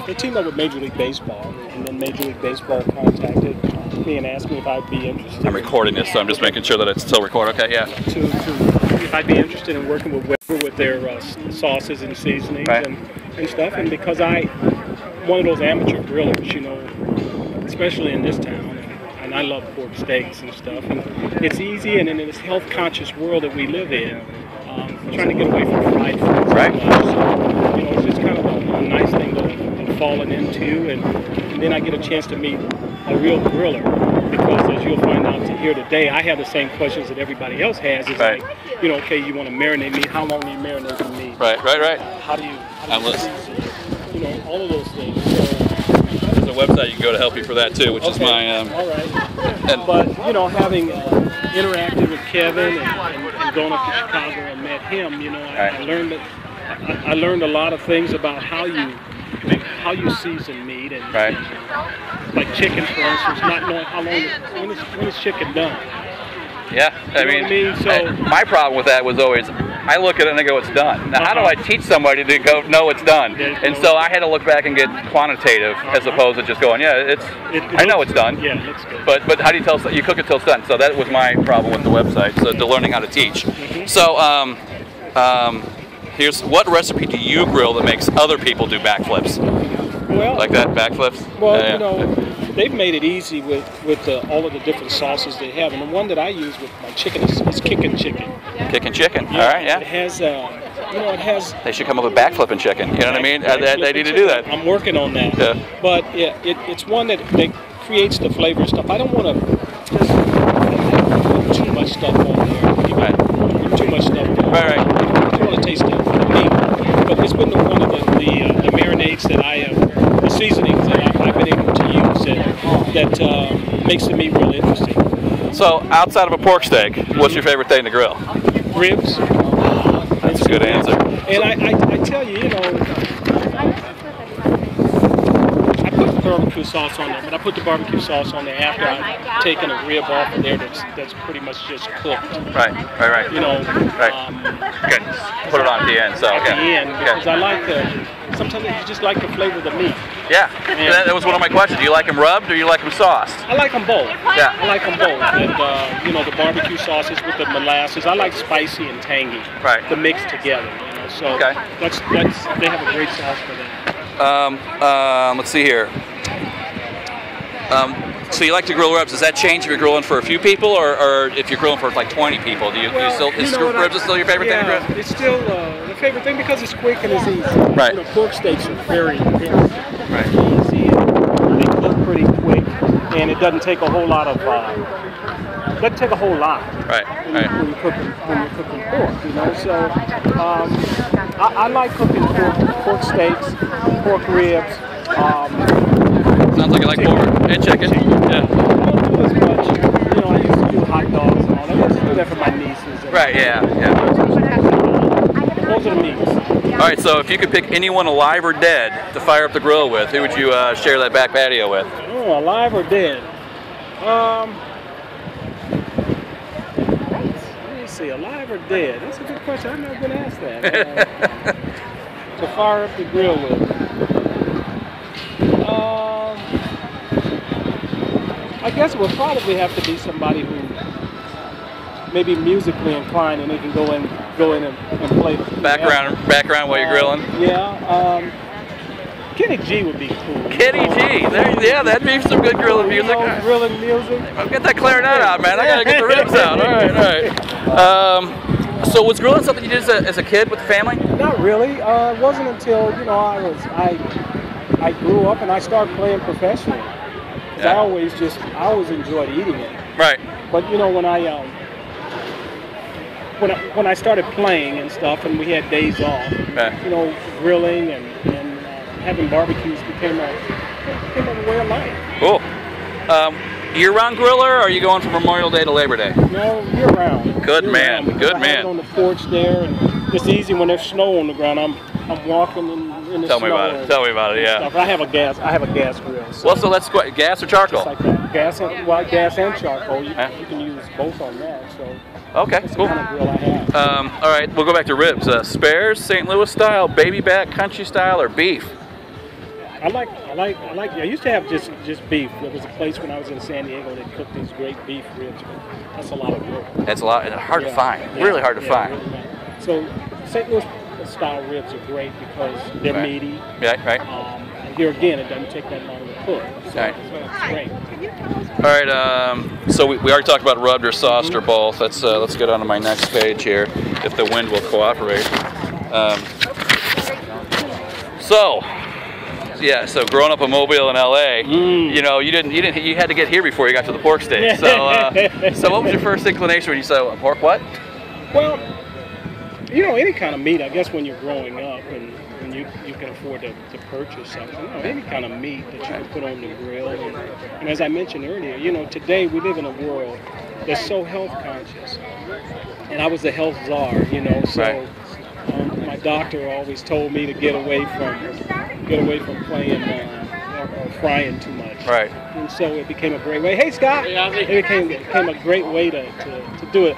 they teamed up with Major League Baseball, and then Major League Baseball contacted me and asked me if I'd be interested. I'm recording this, so I'm just making sure that it's still recorded. Okay, yeah. If I'd be interested in working with Weber with their sauces and seasonings and stuff, and because I'm one of those amateur grillers, you know, especially in this town, and I love pork steaks and stuff, and it's easy, and in this health-conscious world that we live in, trying to get away from fried foods. Right. So, you know, it's just kind of a nice thing to fallen into, and then I get a chance to meet a real griller, because as you'll find out here today, I have the same questions that everybody else has. It's like, you know, okay, you want to marinate meat, how long do you marinate the meat? Right. How do you season it? You know, all of those things. So, there's a website you can go to help you for that too, which is my... all right. But, you know, having interacted with Kevin and going up to Chicago and met him, you know, I learned a lot of things about how you season meat, and like chicken, for instance, not knowing how long when is chicken done. Yeah, I mean, So my problem with that was always, I look at it and I go, it's done. Now, how do I teach somebody to go, no, it's done? And so I had to look back and get quantitative as opposed to just going, yeah, I know it's done. Yeah, it looks good. But how do you tell? You cook it till it's done. So that was my problem with the website. So to learning how to teach. So here's what recipe do you grill that makes other people do backflips? Well, like that, backflips. Well, you know, they've made it easy with all of the different sauces they have, and the one that I use with my chicken is kickin' chicken. Kickin' chicken. Yeah, all right, yeah. It has, you know, it has. They should come up with backflipping chicken. You know what I mean? They need to do that. I'm working on that. Yeah. But yeah, it's one that creates the flavor and stuff. I don't want to put too much stuff on there. Put too much stuff on. Right. I want to taste the meat. But it's been one of the marinades that I have, the seasonings that I've been able to use that makes the meat real interesting. So outside of a pork steak, what's your favorite thing to grill? Ribs. That's a good answer. And I tell you, you know, I put the barbecue sauce on there, but I put the barbecue sauce on there after I've taken a rib off of there that's pretty much just cooked. Right. You know. Good. Put it on at the end. So at the end, because I like sometimes you just like the flavor of the meat. Yeah. That was one of my questions. Do you like them rubbed or do you like them sauced? I like them both. Yeah. I like them both. And, you know, the barbecue sauces with the molasses, I like spicy and tangy. Right. The mix together, you know. So that's they have a great sauce for that. Let's see here. So you like to grill ribs. Does that change if you're grilling for a few people or if you're grilling for like 20 people? Do you still, ribs is still your favorite thing to grill? It's still the favorite thing because it's quick and it's easy. Right. You know, pork steaks are very easy and they cook pretty quick, and it doesn't take a whole lot of Right. When you're cooking pork, you know. So I like cooking pork steaks, pork ribs. Sounds like you like pork and chicken. Yeah. I don't do as much. You know, I used to do hot dogs and all that. I used to do that for my nieces. Right. Yeah. Those are the meats. All right. So if you could pick anyone alive or dead to fire up the grill with, who would you share that back patio with? Oh, alive or dead? Let me see. Alive or dead? That's a good question. I've never been asked that. To fire up the grill with. I guess it would probably have to be somebody who maybe musically inclined, and they can go in and play the background while you're grilling. Kenny G would be cool. Kenny G, that'd be some good grilling music. You know, grilling music. I'll get that clarinet out, man. I gotta get the ribs out. All right. So was grilling something you did as a kid with the family? Not really. It wasn't until I grew up and I started playing professionally. Yeah. I always enjoyed eating it. Right. But you know, when I started playing and stuff, and we had days off, you know, grilling and having barbecues became a way of life. Cool. Year-round griller, or are you going from Memorial Day to Labor Day? No, year-round. Good man. Good man. I have it on the porch there, and it's easy when there's snow on the ground. I'm walking in the snow. Tell me about it. Yeah. Stuff. I have a gas grill. So well, so let's go gas or charcoal. Just like that. Gas and charcoal. You can use both on that. So. Okay, that's cool. The kind of grill I have. All right, we'll go back to ribs. Spares, St. Louis style, baby back, country style, or beef? I used to have just beef. There was a place when I was in San Diego that cooked these great beef ribs, but that's a lot of work. It's a lot, and hard to find. Really hard to find. Really hard. So St. Louis style ribs are great because they're meaty. Right. And here again, it doesn't take that long to cook. So it's great. All right. So we already talked about rubbed or sauced or both. Let's get on to my next page here, if the wind will cooperate. So growing up in Mobile in LA, you know, you had to get here before you got to the pork steak. So what was your first inclination when you said pork what? Well, you know, any kind of meat, I guess when you're growing up and you can afford to purchase something, you know, any kind of meat that you can put on the grill. And as I mentioned earlier, you know, today we live in a world that's so health conscious. And I was the health czar, you know, so my doctor always told me to get away from playing or frying too much. Right. And so it became a great way. Hey, Scott! It became a great way to do it.